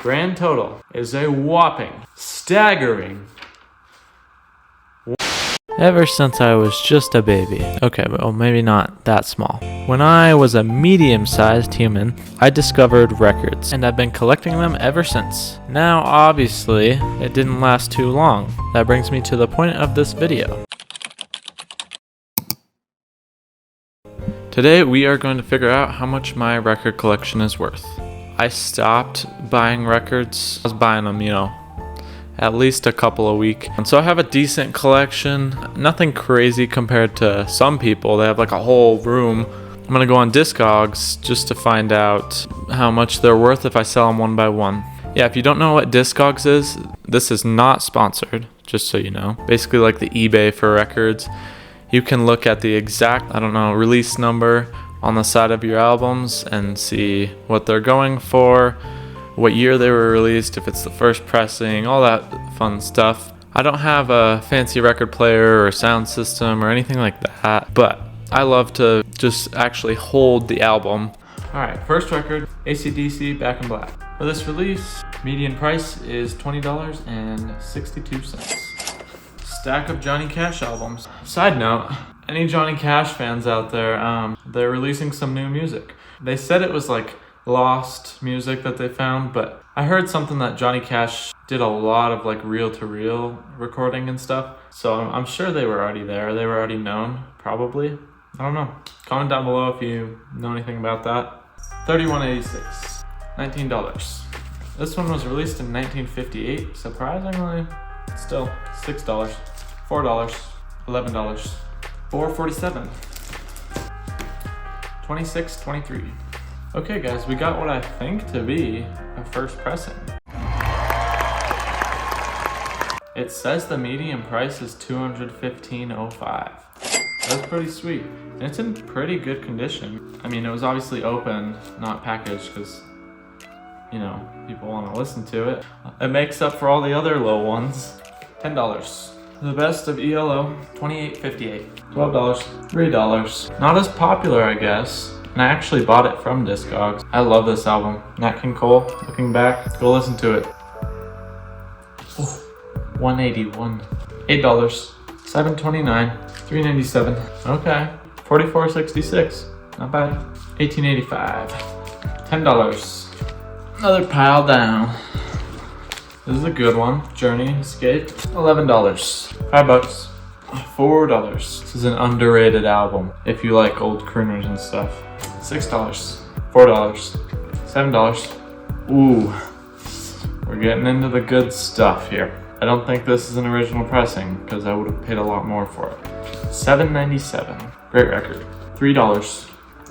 Grand total is a whopping, staggering. Ever since I was just a baby. Okay, well, maybe not that small. When I was a medium-sized human, I discovered records, and I've been collecting them ever since. Now, obviously, it didn't last too long. That brings me to the point of this video. Today, we are going to figure out how much my record collection is worth. I stopped buying records. I was buying them, at least a couple a week. And so I have a decent collection, nothing crazy compared to some people. They have like a whole room. I'm gonna go on Discogs just to find out how much they're worth if I sell them one by one. Yeah, if you don't know what Discogs is, this is not sponsored, just so you know. Basically like the eBay for records. You can look at the exact, release number on the side of your albums and see what they're going for, what year they were released, if it's the first pressing, all that fun stuff. I don't have a fancy record player or sound system or anything like that, but I love to just actually hold the album. Alright, first record, AC/DC Back in Black. For this release, median price is $20.62. Stack of Johnny Cash albums. Side note, any Johnny Cash fans out there, they're releasing some new music. They said it was like lost music that they found, but I heard something that Johnny Cash did a lot of like reel-to-reel recording and stuff, so I'm sure they were already there. They were already known, probably. I don't know. Comment down below if you know anything about that. $31.86, $19. This one was released in 1958. Surprisingly, still $6, $4, $11, $4.47, $26.23. Okay guys, we got what I think to be a first pressing. It says the median price is $215.05. That's pretty sweet. And it's in pretty good condition. I mean, it was obviously opened, not packaged, because, people want to listen to it. It makes up for all the other low ones. $10. The best of ELO, $28.58. $12, $3. Not as popular, I guess. And I actually bought it from Discogs. I love this album. Nat King Cole, looking back, go listen to it. Oh, $181. $8, $7.29, $3.97. Okay, $44.66. Not bad. $18.85. $10. Another pile down. This is a good one. Journey, Escape. $11. $5. $4. This is an underrated album if you like old crooners and stuff. $6, $4, $7. Ooh, we're getting into the good stuff here. I don't think this is an original pressing because I would have paid a lot more for it. $7.97, great record. $3,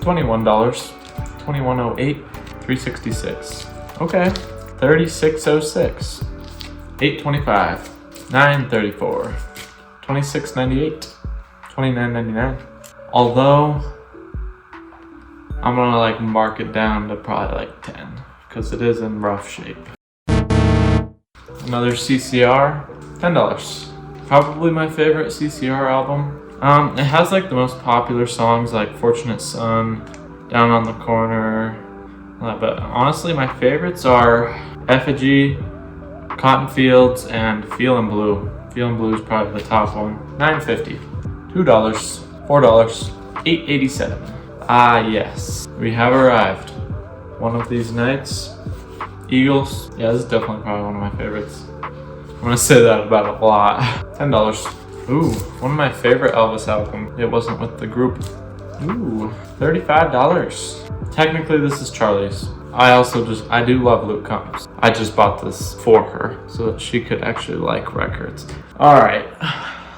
$21, $21.08, $3.66. Okay, $36.06, $8.25, $9.34, $26.98, $29.99. Although I'm gonna mark it down to probably 10 because it is in rough shape. Another CCR, $10. Probably my favorite CCR album. It has the most popular songs like Fortunate Son, Down on the Corner, but honestly my favorites are Effigy, Cotton Fields, and Feelin' Blue. Feelin' Blue is probably the top one. $9.50, $2, $4, $8.87. Ah yes, we have arrived. One of these nights. Eagles. Yeah, this is definitely probably one of my favorites. I'm gonna say that about a lot. $10. Ooh, one of my favorite Elvis albums. It wasn't with the group. Ooh, $35. Technically this is Charlie's. I do love Luke Combs. I just bought this for her so that she could actually like records. All right.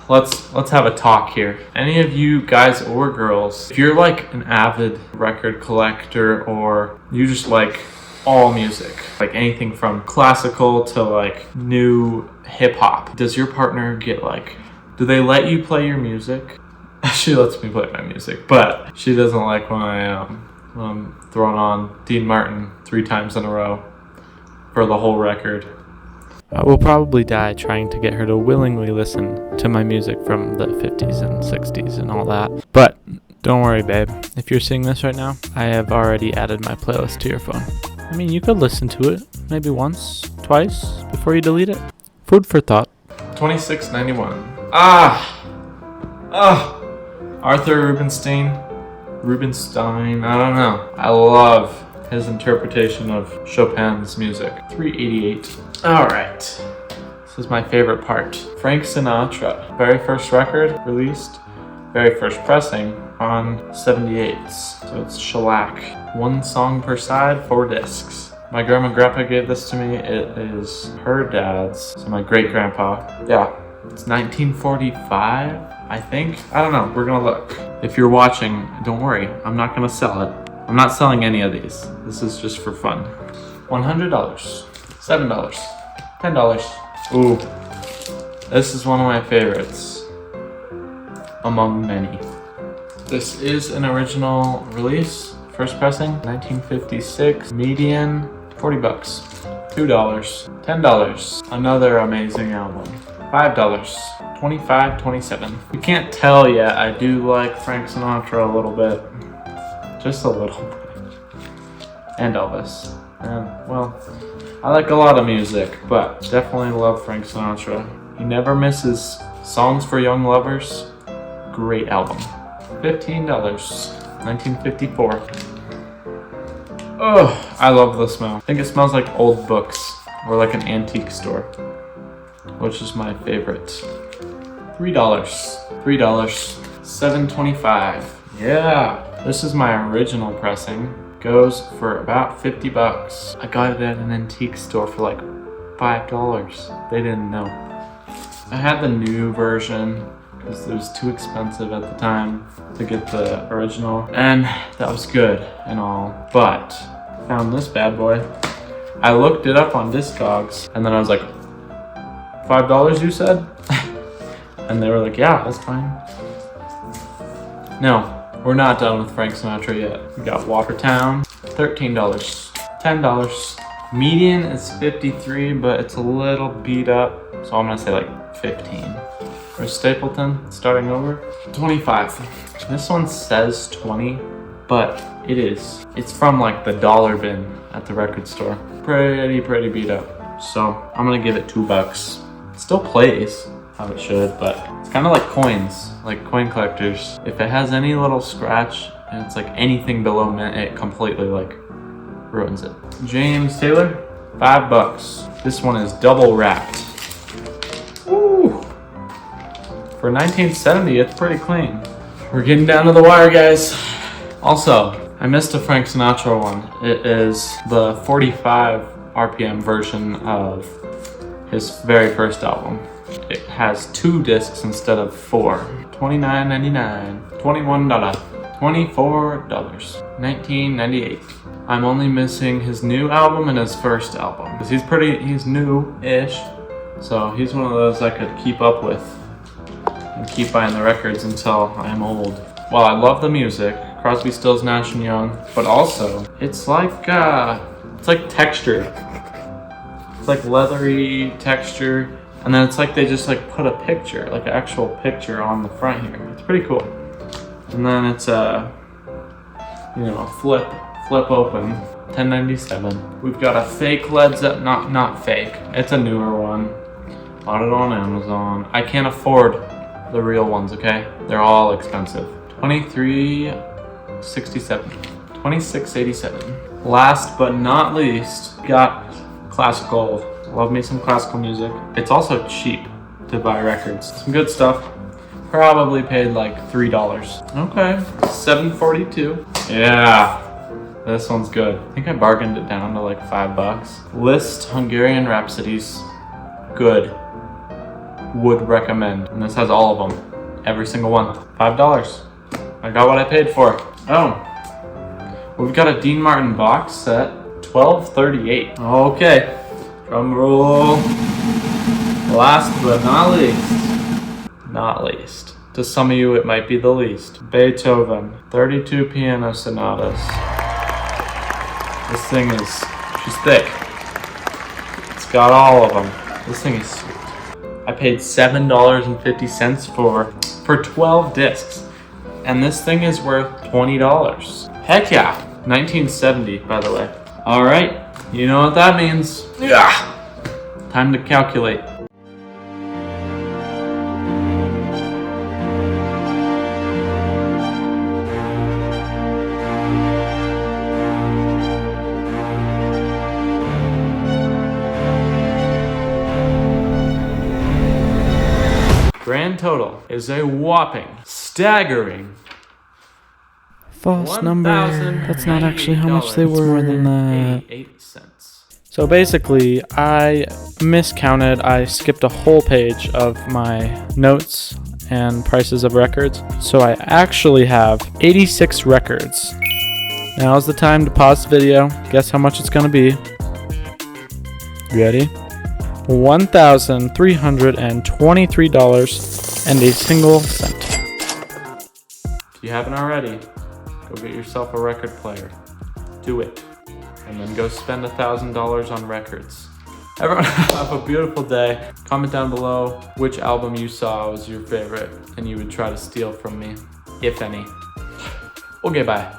Let's have a talk here. Any of you guys or girls, if you're an avid record collector or you just like all music, anything from classical to new hip hop, does your partner get do they let you play your music? She lets me play my music, but she doesn't like when I'm throwing on Dean Martin 3 times in a row for the whole record. I will probably die trying to get her to willingly listen to my music from the 50s and 60s and all that. But don't worry, babe. If you're seeing this right now, I have already added my playlist to your phone. I mean, you could listen to it. maybe once, twice before you delete it. Food for thought. $26.91. Arthur Rubinstein, I don't know. I love his interpretation of Chopin's music. $3.88. All right. This is my favorite part. Frank Sinatra, very first record released, very first pressing on 78s. So it's shellac. 1 song per side, 4 discs. My grandma and grandpa gave this to me. It is her dad's, so my great grandpa. Yeah, it's 1945, I think. I don't know, we're gonna look. If you're watching, don't worry, I'm not gonna sell it. I'm not selling any of these. This is just for fun. $100, $7, $10. Ooh, this is one of my favorites among many. This is an original release, first pressing, 1956, median, $40, $2, $10. Another amazing album, $5, 25, 27. You can't tell yet, I do like Frank Sinatra a little bit. Just a little bit. And Elvis. And, well, I like a lot of music, but definitely love Frank Sinatra. He never misses Songs for Young Lovers. Great album. $15, 1954. Oh, I love the smell. I think it smells like old books or like an antique store, which is my favorite. $3, $7.25. Yeah, this is my original pressing. Goes for about $50. I got it at an antique store for like $5. They didn't know. I had the new version because it was too expensive at the time to get the original, and that was good and all, but found this bad boy. I looked it up on Discogs, and then I was like, $5 you said? And they were like, yeah, that's fine. No, we're not done with Frank Sinatra yet. We got Watertown, $13, $10. Median is 53, but it's a little beat up, so I'm gonna say like 15. Or Stapleton, starting over, 25. This one says 20, but it's from like the dollar bin at the record store. Pretty beat up. So I'm gonna give it $2. It still plays how it should, but it's kind of like coins, like coin collectors. If it has any little scratch and it's like anything below mint, it completely like ruins it. James Taylor, $5. This one is double wrapped. Woo! For 1970, it's pretty clean. We're getting down to the wire, guys. Also, I missed a Frank Sinatra one. It is the 45 RPM version of his very first album. It has 2 discs instead of 4. $29.99, $21, $24, 1998. I'm only missing his new album and his first album because he's new-ish, so he's one of those I could keep up with and keep buying the records until I'm old. Well, I love the music, Crosby, Stills, Nash & Young, but also it's like texture. It's like leathery texture, and then it's like they just like put a picture, like an actual picture on the front here. It's pretty cool. And then it's flip open, $10.97. We've got a fake Led Zeppelin, not fake. It's a newer one. Bought it on Amazon. I can't afford the real ones, okay? They're all expensive. $26.87. Last but not least, got classical. Love me some classical music. It's also cheap to buy records. Some good stuff. Probably paid like $3. Okay, $7.42. Yeah, this one's good. I think I bargained it down to like $5. Liszt Hungarian Rhapsodies. Good. Would recommend. And this has all of them. Every single one. $5. I got what I paid for. Oh, we've got a Dean Martin box set. $12.38. Okay, drum roll. Last but not least. To some of you, it might be the least. Beethoven, 32 piano sonatas. This thing she's thick. It's got all of them. This thing is sweet. I paid $7.50 for 12 discs. And this thing is worth $20. Heck yeah. 1970, by the way. All right, You know what that means. Yeah. Time to calculate. Grand total is a whopping, staggering False number. That's not actually how much they were. More than that. 88 cents. So basically, I miscounted. I skipped a whole page of my notes and prices of records. So I actually have 86 records. Now's the time to pause the video. Guess how much it's going to be. Ready? $1,323 and a single cent. If you haven't already, go get yourself a record player. Do it. And then go spend $1,000 on records. Everyone have a beautiful day. Comment down below which album you saw was your favorite and you would try to steal from me, if any. Okay, bye.